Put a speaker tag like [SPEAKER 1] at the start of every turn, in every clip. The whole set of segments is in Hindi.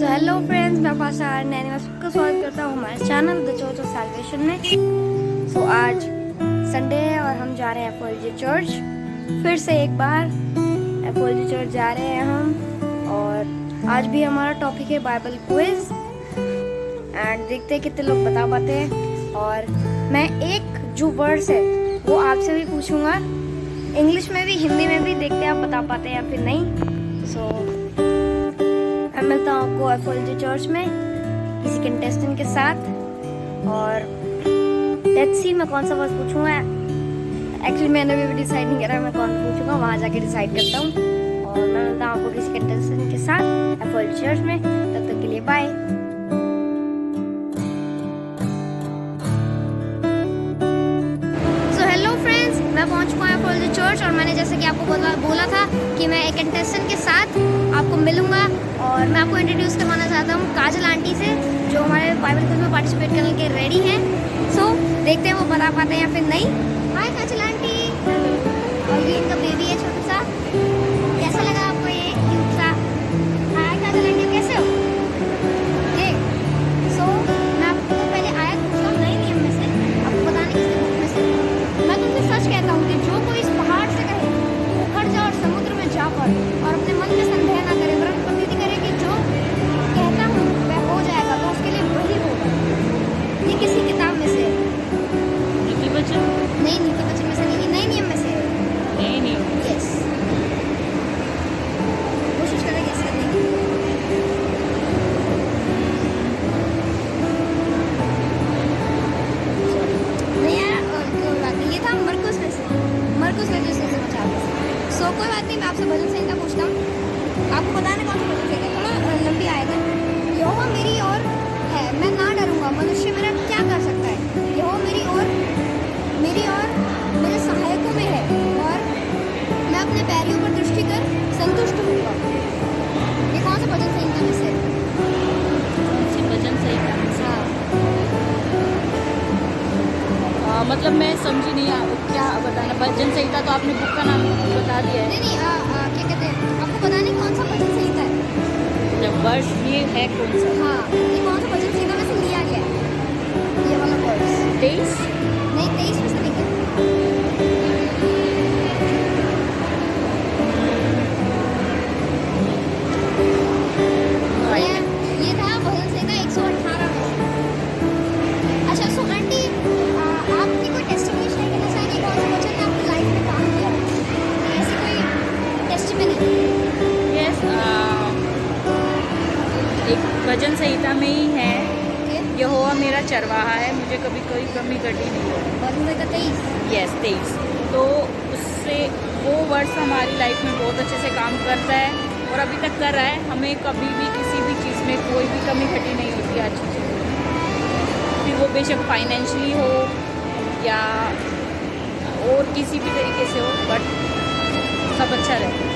[SPEAKER 1] सो हेलो फ्रेंड्स, मैं पासा नैनी मैं सबका स्वागत करता हूँ हमारे channel the church of salvation में। सो आज संडे है और हम जा रहे हैं एफओएलजी चर्च। फिर से एक बार एफओएलजी चर्च जा रहे हैं हम। और आज भी हमारा टॉपिक है बाइबल क्विज एंड देखते हैं कितने लोग बता पाते हैं। और मैं एक जो वर्ड्स है वो आपसे भी पूछूंगा, इंग्लिश में भी हिंदी में भी, देखते हैं आप बता पाते हैं या फिर नहीं। सो मैं मिलता हूँ आपको एफओएलजी चर्च में किसी कंटेस्टेंट के साथ। और लेट्स सी मैं कौन सा वर्ड पूछूंगा। एक्चुअली मैंने भी डिसाइड नहीं करा मैं कौन पूछूंगा, वहाँ जाके डिसाइड करता हूँ। और मैं मिलता हूँ आपको किसी कंटेस्टेंट के साथ एफओएलजी चर्च में। तब तक के लिए बाय। मैं पहुंच चुका हूँ एफओएलजी चर्च और मैंने जैसे कि आपको बोला था कि मैं एक कंटेस्टेंट के साथ आपको मिलूंगा। और मैं आपको इंट्रोड्यूस करवाना चाहता हूँ काजल आंटी से, जो हमारे बाइबल क्विज में पार्टिसिपेट करने के रेडी हैं। सो देखते हैं वो बता पाते हैं या फिर नहीं। हाय काजल आंटी, और ये इनका बेबी है छोटा सा। कैसा लगा आपको ये क्यूट सा? हाय काजल आंटी, कैसे हो? ओके, सो मैं आपको पहले आयत पूछता हूँ नए नियम में से, आपको बताने की बुक में से। मैं तुमसे सच कहता हूँ कि जो कोई इस पहाड़ से कहे उखड़ जा और समुद्र में जा पड़, और अपने मन में संदेह ना करे वरन प्रतीति करे कि जो कहता हूँ वह हो जाएगा, तो उसके लिए वही होगा। ये किसी किताब में से?
[SPEAKER 2] नीति वचन?
[SPEAKER 1] नहीं, नीति वचन में से नहीं, नए नियम में से।
[SPEAKER 2] नए नियम?
[SPEAKER 1] यस, कोशिश करें कैसे करने की। नहीं यार, कोई बात नहीं, ये था मरकुस में से, मरकुस रजिस्टर से बचा लो। सो कोई बात नहीं, मैं आपसे भजन संहिता पूछता हूँ। आपको पता है कौन सा भजन संहिता? थोड़ा लंबी आयत है। यहोवा मेरी ओर है, मैं ना डरूंगा, मनुष्य मेरा क्या कर सकता है? यहोवा मेरी ओर मेरे सहायकों में है, और मैं अपने पैरों पर दृष्टि कर संतुष्ट होऊंगा। ये कौन सा भजन संहिता में से?
[SPEAKER 2] भजन संहिता में से?
[SPEAKER 1] हाँ।
[SPEAKER 2] मतलब मैं समझी नहीं क्या बताना। भजन संहिता तो आपने बुक का नाम बता दिया है।
[SPEAKER 1] नहीं, क्या कहते हैं, आपको पता नहीं कौन सा भजन संहिता है?
[SPEAKER 2] जब वर्ष ये है कौन सा?
[SPEAKER 1] हाँ, ये कौन सा भजन संहिता में से लिया गया है ये वाला वर्ड्स?
[SPEAKER 2] 23?
[SPEAKER 1] नहीं, 23 में से नहीं है। ये था भजन संहिता 118 में। अच्छा, सो आंटी, आपकी कोई टेस्टिमनी शेयर करना चाहेंगे? कौन सा वचन ने आपकी लाइफ में काम किया? ऐसी कोई टेस्टिमनी?
[SPEAKER 2] यस, एक भजन संहिता में ही है, यहोवा मेरा चरवाहा है, मुझे कभी कोई कमी घटी नहीं है।
[SPEAKER 1] भजन संहिता 23?
[SPEAKER 2] यस, 23। तो उससे वो वर्ड्स हमारी लाइफ में बहुत अच्छे से काम करता है और अभी तक कर रहा है। हमें कभी भी किसी भी चीज़ में कोई भी कमी घटी नहीं होती है अच्छी चीज़, फिर वो बेशक फाइनेंशियली हो या और किसी भी तरीके से हो, बट सब अच्छा रहता है।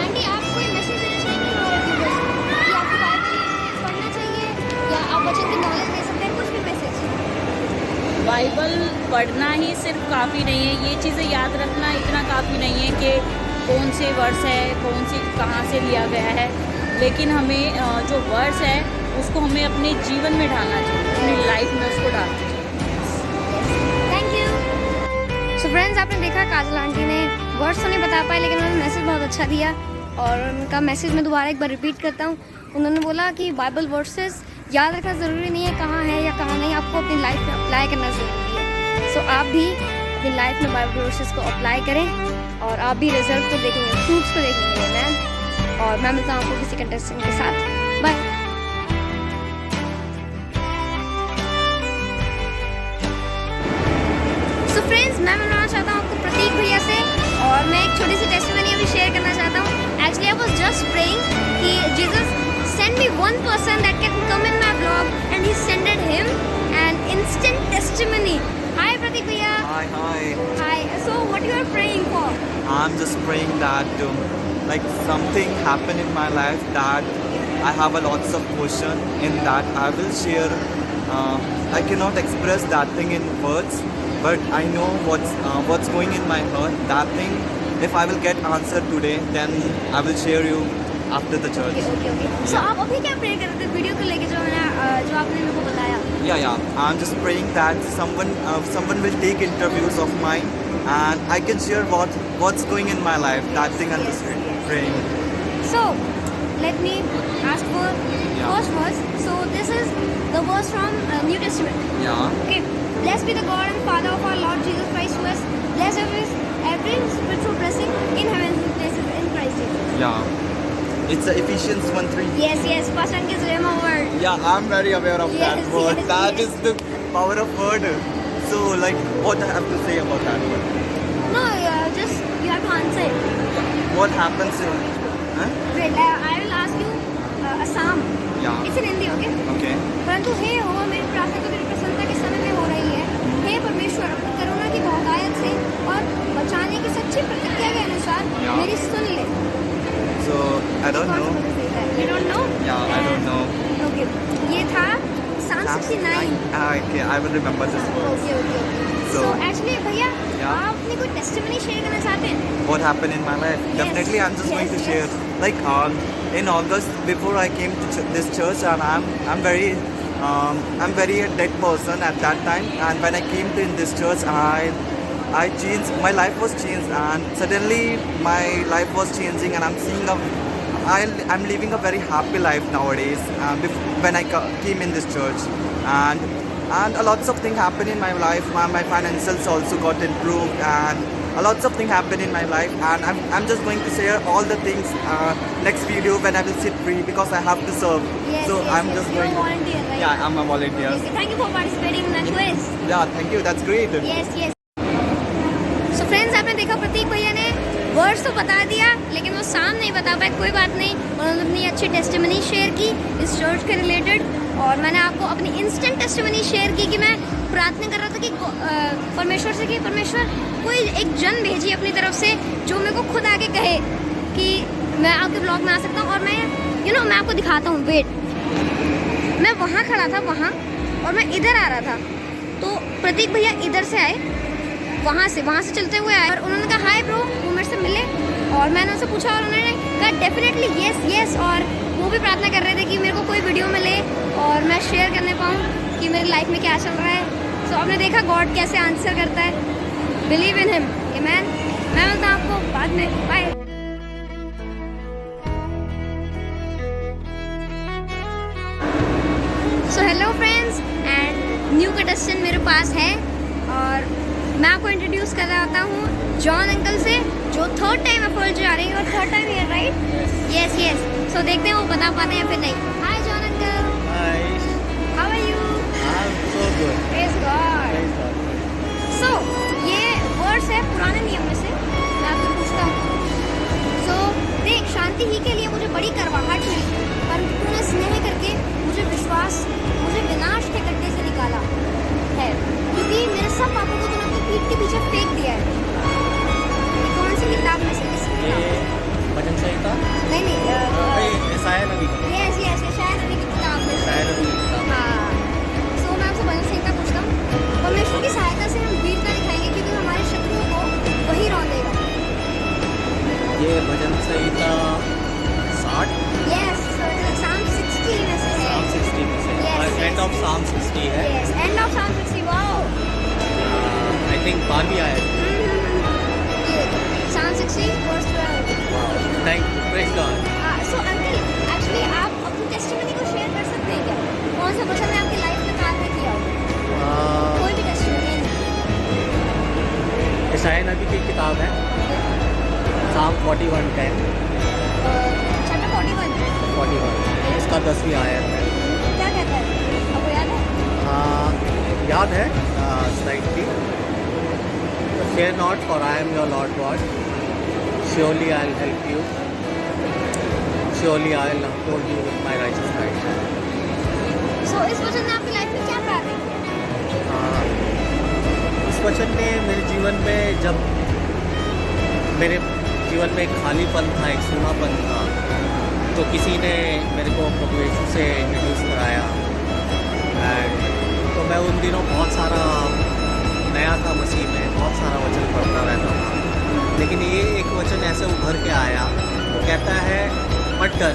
[SPEAKER 1] आंटी, आप कोई मैसेज देना चाहेंगे हमारे व्यूअर्स को कि आपको बाइबल पढ़ना चाहिए, या आप वचन की नॉलेज दे सकते हैं? कुछ भी मैसेज।
[SPEAKER 2] बाइबल पढ़ना ही सिर्फ काफ़ी नहीं है, ये चीज़ें याद रखना इतना काफ़ी नहीं है कि कौन से वर्ड्स है, कौन सी कहाँ से लिया गया है, लेकिन हमें जो वर्ड्स है उसको हमें अपने जीवन में डालना चाहिए, अपनी लाइफ में उसको डालना चाहिए।
[SPEAKER 1] Thank you. सो फ्रेंड्स, आपने देखा काजल आंटी ने वर्ड्स तो नहीं बता पाए, लेकिन उन्होंने मैसेज बहुत अच्छा दिया। और उनका मैसेज मैं दोबारा एक बार रिपीट करता हूँ। उन्होंने बोला कि बाइबल वर्सेस याद रखना ज़रूरी नहीं है कहाँ है या कहाँ नहीं, आपको अपनी लाइफ में अप्लाई करना ज़रूरी है। सो आप भी अपनी लाइफ में बाइबल वर्सेस को अप्लाई करें और आप भी रिजल्ट को देखेंगे, फ्रूट्स को देखेंगे मैम। और मैं मिलता हूँ आपको किसी कंटेस्टेंट के साथ। बाय। सो फ्रेंड्स, मैं मिलना चाहता हूँ आपको प्रतीक भैया से, और मैं एक छोटी सी टेस्टिमनी अभी शेयर करना चाहता हूँ। Actually I was just praying कि Jesus send me one person that can come in my vlog, and he sent him an instant testimony. Hi Pratik bhaiya. Hi. So what you are praying for?
[SPEAKER 3] I'm just praying that like something happen in my life that I have a lots of question in that I will share. I cannot express that thing in words, but I know what's going in my heart. That thing, if I will get answer today, then I will share you after the church.
[SPEAKER 1] Okay so आप अभी क्या प्रे कर रहे थे वीडियो को लेके जो आपने मेरे को बताया?
[SPEAKER 3] Yeah. I'm just praying that someone will take interviews of mine, and I can share what's going in my life. That thing I'm just praying.
[SPEAKER 1] So let me ask for first verse. So this is the verse from New Testament.
[SPEAKER 3] Yeah.
[SPEAKER 1] Okay. Blessed be the God and Father of our Lord Jesus Christ, who has blessed us with every spiritual blessing in heavenly places in Christ Jesus.
[SPEAKER 3] Yeah. It's Ephesians 1:3.
[SPEAKER 1] Yes, Pastor Ankit's Rhema word.
[SPEAKER 3] Yeah, I'm very aware of that
[SPEAKER 1] Yes,
[SPEAKER 3] word.
[SPEAKER 1] yes,
[SPEAKER 3] That
[SPEAKER 1] yes.
[SPEAKER 3] is the power of word. So, like, what I have to say about that word?
[SPEAKER 1] No, just you have to answer it.
[SPEAKER 3] What happens in? Huh?
[SPEAKER 1] Wait, I will ask you a psalm.
[SPEAKER 3] Yeah.
[SPEAKER 1] It's in Hindi, okay?
[SPEAKER 3] Okay.
[SPEAKER 1] परंतु हे हो मेरी प्रार्थना तो तेरी प्रसन्नता के समय में हो रही है। हे परमेश्वर अपनी करुणा की बहुतायत से और बचाने की सच्ची प्रतिज्ञा के अनुसार
[SPEAKER 3] Yeah.
[SPEAKER 1] मेरी सुन ले।
[SPEAKER 3] So, I don't know.
[SPEAKER 1] You don't know?
[SPEAKER 3] Yeah, I don't know.
[SPEAKER 1] Okay. ये था Psalm 69.
[SPEAKER 3] Okay, I will remember this word.
[SPEAKER 1] Okay. So
[SPEAKER 3] So-
[SPEAKER 1] actually भैया
[SPEAKER 3] Yeah.
[SPEAKER 1] आप अपनी कोई टेस्टिमनी शेयर करना चाहते हैं?
[SPEAKER 3] What happened in my life?
[SPEAKER 1] Yes.
[SPEAKER 3] Definitely, I'm just going to
[SPEAKER 1] Yes,
[SPEAKER 3] share.
[SPEAKER 1] yes.
[SPEAKER 3] Like, in August, before I came to this church, and I'm very a dead person at that time. And when I came to in this church, I changed. My life was changed, and suddenly my life was changing, and I'm seeing I'm living a very happy life nowadays. When I came in this church, and a lots of things happened in my life. My financials also got improved, and a lots of things happen in my life, and I'm just going to share all the things next video when I will sit free, because I have to serve. So I'm just
[SPEAKER 1] You're
[SPEAKER 3] going
[SPEAKER 1] a volunteer, right?
[SPEAKER 3] Yeah, I'm a volunteer.
[SPEAKER 1] Okay, thank you for participating in the quiz.
[SPEAKER 3] Yeah, thank you, that's great.
[SPEAKER 1] Yes. So friends, आपने देखा प्रतीक भैया ने वर्ड्स तो बता दिया, लेकिन वो साम नहीं बता पाए। कोई बात नहीं, उन्होंने अपनी अच्छी टेस्टिमनी शेयर की इस चर्च के रिलेटेड, और मैंने आपको अपनी इंस्टेंट टेस्टिमनी शेयर की कि मैं प्रार्थना कर रहा था कि परमेश्वर से कि परमेश्वर कोई एक जन भेजिए अपनी तरफ से जो मेरे को खुद आके कहे कि मैं आपके ब्लॉग में आ सकता हूँ। और मैं मैं आपको दिखाता हूँ। वेट, मैं वहाँ खड़ा था वहाँ, और मैं इधर आ रहा था, तो प्रतीक भैया इधर से आए, वहाँ से चलते हुए आए, और उन्होंने कहा हाय ब्रो, वो मेरे से मिले, और मैंने उनसे पूछा, और उन्होंने कहा डेफिनेटली यस, और वो भी प्रार्थना कर रहे थे कि मेरे को कोई वीडियो मिले और मैं शेयर करने पाऊँ कि मेरी लाइफ में क्या चल रहा है। सो आपने देखा गॉड कैसे आंसर करता है। Believe in him, amen. मैं मिलता हूँ आपको बाद में, bye. So hello friends, and new contestant मेरे पास है, और मैं आपको इंट्रोड्यूस कर रहा होता हूँ जॉन अंकल से, जो थर्ड टाइम एफर्ट जा रही है, और third time here, right? Yes. So देखते हैं वो बता पाते हैं या फिर नहीं। Hi John uncle,
[SPEAKER 4] Hi,
[SPEAKER 1] how are you?
[SPEAKER 4] I'm so good.
[SPEAKER 1] Praise God.
[SPEAKER 4] Praise God.
[SPEAKER 1] So ये वर्ड्स है पुराने नियम में से, मैं आपसे पूछता हूँ। सो देख, शांति ही के लिए मुझे बड़ी करवाहट मिली, पर तूने स्नेह करके मुझे विनाश के गड्ढे से निकाला है, क्योंकि मेरे सब पापों को तूने अपनी पीठ के पीछे फेंक दिया है। ये कौन सी किताब में से, किसकी
[SPEAKER 4] ये
[SPEAKER 1] किताब?
[SPEAKER 4] भजन संहिता
[SPEAKER 1] नहीं,
[SPEAKER 4] ईसाया नबी का
[SPEAKER 1] यस, ये शायद अभी की किताब में से।
[SPEAKER 4] ईसाया नबी की किताब।
[SPEAKER 1] हाँ, सो मैं आपसे भजन संहिता पूछता हूँ। परमेश्वर की सहायता से हम वीरता दिखाएंगे, क्योंकि हमारे शत्रुओं को वही रौंदेगा।
[SPEAKER 4] ये भजन संहिता 60
[SPEAKER 1] यस, Psalm 60 में से है।
[SPEAKER 4] Psalm 60 में से
[SPEAKER 1] Yes,
[SPEAKER 4] एंड ऑफ Psalm 60 है।
[SPEAKER 1] Yes, end of Psalm 60, wow.
[SPEAKER 4] I think 12वीं आयत।
[SPEAKER 1] ये देखो, Psalm 60 verse 12।
[SPEAKER 4] Thank you, praise God.
[SPEAKER 1] So uncle, actually आप अपनी टेस्टिमनी को शेयर कर सकते हैं क्या? कौन सा क्वेश्चन ने आपकी लाइफ में काम किया हो? कोई भी टेस्टिमनी।
[SPEAKER 4] ईसाया नबी की किताब है, Psalm 41:10
[SPEAKER 1] चैप्टर 41।
[SPEAKER 4] इसका 10वीं आयत है।
[SPEAKER 1] क्या कहता है, आपको याद है?
[SPEAKER 4] याद है slightly. Fear not, for I am your Lord God. Surely I will help you. Surely I will uphold you with my righteous right.
[SPEAKER 1] सो इस वचन ने आपकी लाइफ में क्या कार्य किया?
[SPEAKER 4] इस वचन ने मेरे जीवन में, जब मेरे जीवन में एक खालीपन था, एक सूनापन था, तो किसी ने मेरे को प्रभु यीशु से इंट्रोड्यूस कराया। एंड तो मैं उन दिनों बहुत सारा नया था मसीह में, बहुत सारा वचन पढ़ता रहता था, लेकिन ये एक वचन ऐसे उभर के आया। वो कहता है मत डर,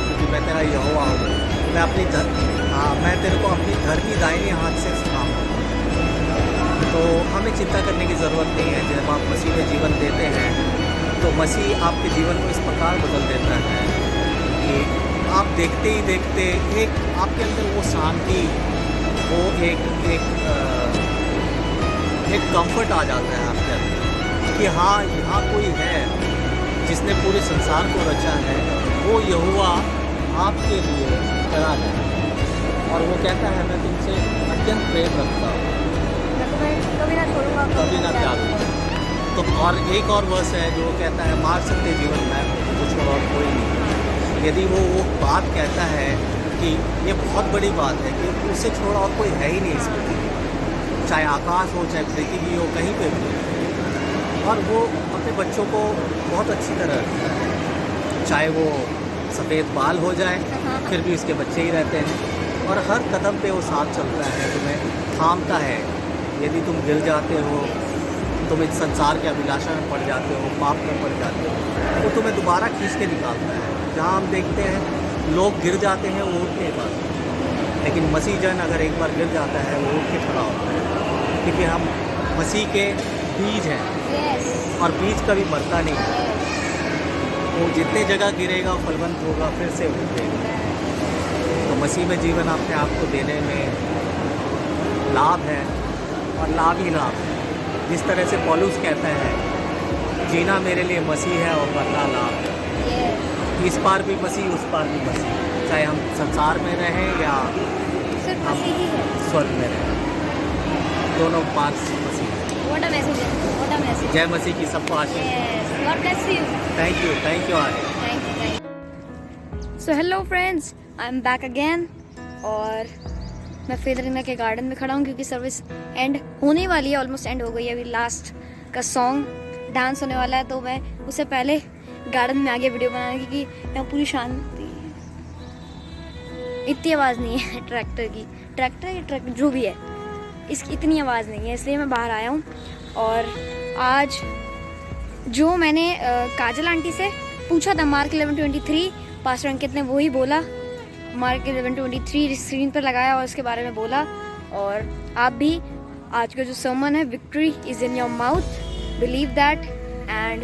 [SPEAKER 4] क्योंकि मैं तेरा यहोवा हूँ। मैं तेरे को अपनी धरती दाहिने हाथ से थामूंगा। तो हमें चिंता करने की ज़रूरत नहीं है। जब आप मसीह में जीवन देते हैं तो मसीह आपके जीवन को इस प्रकार बदल देता है कि आप देखते ही देखते एक आपके अंदर वो शांति, वो एक कंफर्ट आ जाता है आपके अंदर कि हाँ, यहाँ कोई है जिसने पूरे संसार को रचा है। वो यहोवा आपके लिए खड़ा है और वो कहता है मैं तुमसे अत्यंत प्रेम रखता हूँ,
[SPEAKER 1] मैं तुम्हें कभी ना छोड़ूंगा,
[SPEAKER 4] कभी ना त्यागूंगा। तो और एक और वर्स है जो कहता है मार सकते जीवन में कुछ और कोई नहीं। यदि वो बात कहता है कि ये बहुत बड़ी बात है कि उससे छोड़ा और कोई है ही नहीं इस पृथ्वी, चाहे आकाश हो चाहे पृथ्वी हो, कहीं पे भी। और वो अपने बच्चों को बहुत अच्छी तरह रखता है, चाहे वो सफ़ेद बाल हो जाए फिर भी उसके बच्चे ही रहते हैं। और हर कदम पे वो साथ चलता है, तुम्हें थामता है। यदि तुम गिर जाते हो, तुम इस संसार के अभिलाषा में पड़ जाते हो, पाप में पड़ जाते हो, तो तुम्हें दोबारा खींच के निकालता है। जहाँ हम देखते हैं लोग गिर जाते हैं वो उठ नहीं पाते, लेकिन मसीह जन अगर एक बार गिर जाता है वो उठ के खड़ा होता है, क्योंकि हम मसीह के बीज हैं और बीज कभी मरता नहीं है। वो जितने जगह गिरेगा फलवंत होगा, फिर से उठेगा। तो मसीह में जीवन अपने आप को देने में लाभ है और लाभ ही लाभ है। जिस तरह से पौलुस कहता है जीना मेरे लिए मसीह है और मरना लाभ है। इस पार भी मसीह, उस पार भी मसीह, चाहे हम संसार में रहें या
[SPEAKER 1] सिर्फ
[SPEAKER 4] हम
[SPEAKER 1] मसीह ही है।
[SPEAKER 4] स्वर्ग में रहें, दोनों पार मसीह है।
[SPEAKER 1] What a message! What a message!
[SPEAKER 4] जय मसीह की सबको आशीष।
[SPEAKER 1] Yes, God bless you.
[SPEAKER 4] Thank you Arya.
[SPEAKER 1] Thank you. So hello friends, I'm back again और मैं फेदरिना के गार्डन में खड़ा हूँ क्योंकि सर्विस एंड होने वाली है, ऑलमोस्ट एंड हो गई है। अभी लास्ट का सॉन्ग डांस होने वाला है, तो मैं उससे पहले गार्डन में आगे वीडियो बनाने क्योंकि यहाँ पूरी शांति, इतनी आवाज़ नहीं है ट्रैक्टर जो भी है, इसकी इतनी आवाज़ नहीं है, इसलिए मैं बाहर आया हूँ। और आज जो मैंने काजल आंटी से पूछा था मार्क 11:23, पास्टर अंकित ने वही बोला, मार्क 11:23 स्क्रीन पर लगाया और उसके बारे में बोला। और आप भी आज का जो सर्मन है, victory is in your mouth, believe that and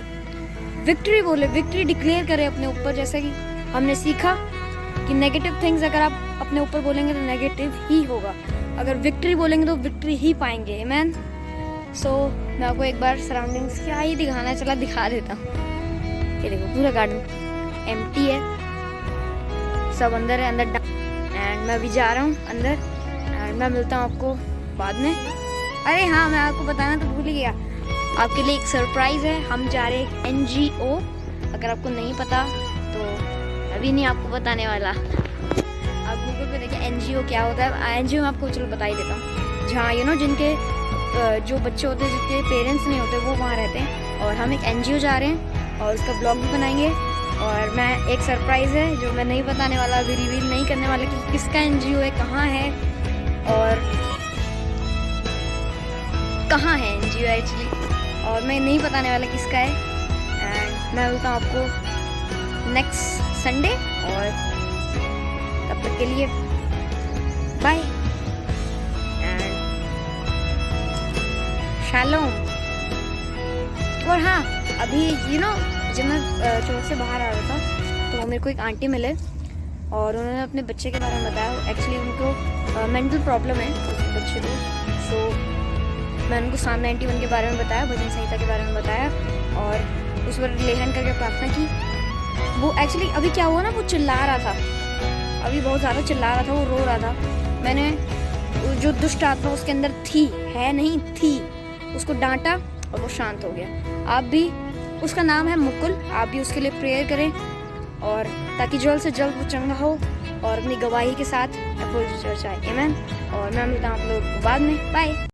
[SPEAKER 1] victory बोले, विक्ट्री डिक्लेयर करें अपने ऊपर। जैसे कि हमने सीखा कि नेगेटिव थिंग्स अगर आप अपने ऊपर बोलेंगे तो नेगेटिव ही होगा, अगर विक्ट्री बोलेंगे तो विक्ट्री ही पाएंगे। आमेन। सो मैं आपको एक बार सराउंडिंग्स क्या ही दिखाना है, चला दिखा देता हूँ। ये देखो पूरा गार्डन एम्प्टी है, सब अंदर है, अंदर एंड मैं अभी जा रहा हूँ अंदर एंड मैं मिलता हूँ आपको बाद में। अरे हाँ, मैं आपको बताना तो भूल ही गया, आपके लिए एक सरप्राइज़ है। हम जा रहे हैं NGO, अगर आपको नहीं पता तो अभी नहीं आपको बताने वाला, आप गूगल पे देखिए NGO क्या होता है। NGO में आपको चलो बता ही देता हूँ, जहाँ जिनके जो बच्चे होते हैं, जिनके पेरेंट्स नहीं होते, वो वहाँ रहते हैं। और हम एक NGO जा रहे हैं और उसका ब्लॉग भी बनाएंगे। और मैं एक सरप्राइज़ है जो मैं नहीं बताने वाला, अभी रिवील नहीं करने वाला कि किसका NGO है, कहाँ है और कहाँ है NGO एक्चुअली, और मैं नहीं बताने वाला किसका है। एंड मैं बोलता हूँ आपको नेक्स्ट संडे, और तब तक के लिए बाय एंड शालोम। और हाँ, अभी जब मैं चौक से बाहर आ रहा था तो मेरे को एक आंटी मिले और उन्होंने अपने बच्चे के बारे में बताया। एक्चुअली उनको मेंटल प्रॉब्लम है बच्चे को। सो मैंने उनको साम 91 के बारे में बताया, भजन संहिता के बारे में बताया और उस पर लेहन करके प्रार्थना की। वो एक्चुअली अभी क्या हुआ ना, वो चिल्ला रहा था, अभी बहुत ज़्यादा चिल्ला रहा था, वो रो रहा था। मैंने जो दुष्ट आत्मा उसके अंदर थी, है नहीं थी, उसको डांटा और वो शांत हो गया। आप भी, उसका नाम है मुकुल, आप भी उसके लिए प्रेयर करें और ताकि जल्द से जल्द वो चंगा हो और अपनी गवाही के साथ चर्च आए। आमेन। और मैं मिलता हूँ आप लोग बाद में, बाय।